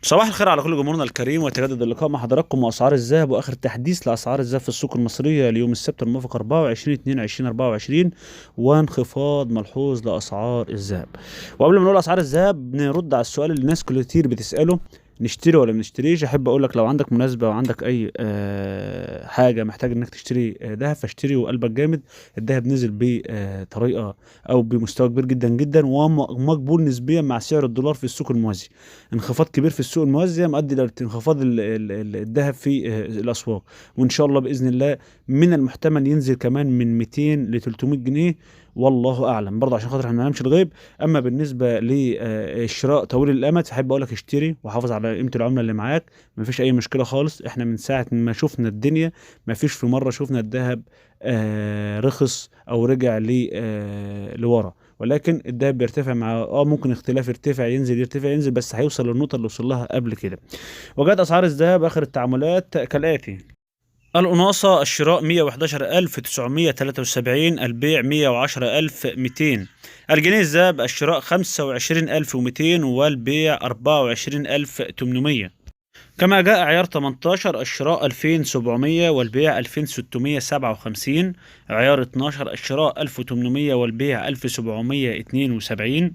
صباح الخير على كل جمهورنا الكريم، ويتجدد اللقاء مع حضراتكم واسعار الذهب واخر تحديث لاسعار الذهب في السوق المصريه ليوم السبت الموافق 24/2/2024 وانخفاض ملحوظ لاسعار الذهب. وقبل ما نقول اسعار الذهب نرد على السؤال اللي الناس كتير بتساله: نشتري ولا ما نشتريش؟ احب اقول لك لو عندك مناسبه وعندك اي حاجه محتاج انك تشتري ذهب فاشتري وقلبك جامد. الذهب نزل بطريقه او بمستوى كبير جدا جدا ومقبول نسبيا مع سعر الدولار في السوق الموازي. انخفاض كبير في السوق الموازية مؤدي لانخفاض الذهب في الأسواق، وإن شاء الله بإذن الله من المحتمل ينزل كمان من 200 ل 300 جنيه، والله أعلم برضه عشان خاطر احنا ما نعلمش الغيب. أما بالنسبة للشراء طويل الأمد فأحب أقول لك اشتري وحافظ على قيمة العملة اللي معاك، ما فيش أي مشكلة خالص. احنا من ساعة ما شفنا الدنيا ما فيش في مرة شفنا الذهب رخص أو رجع لورا، ولكن الدهب بيرتفع مع ممكن اختلاف يرتفع ينزل يرتفع ينزل، بس هيوصل للنقطة اللي وصل لها قبل كده. وجدت أسعار الذهب آخر التعاملات كالآتي: الأونصة الشراء 111973، البيع 110200. الجنيه الذهب الشراء 25200 والبيع 24800. كما جاء عيار 18 الشراء 2700 والبيع 2657. عيار 12 الشراء 1800 والبيع 1772.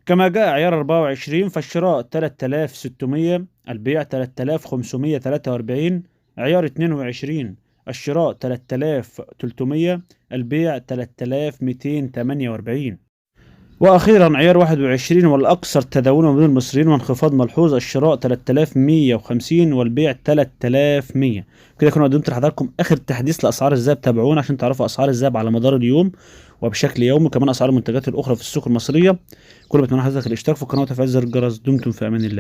كما جاء عيار 24 فالشراء 3600 البيع 3543. عيار 22 الشراء 3300 البيع 3248. واخيرا عيار 21 والاكثر تداولا بين المصريين وانخفاض ملحوظ الشراء 3150 والبيع 3100. كده كنا قدمت لحضراتكم اخر تحديث لاسعار الذهب. تابعونا عشان تعرفوا اسعار الذهب على مدار اليوم وبشكل يومي، كمان اسعار المنتجات الاخرى في السوق المصريه. كل ما بتمنى حضرتك الاشتراك في القناه وتفعيل زر الجرس. دمتم في امان الله.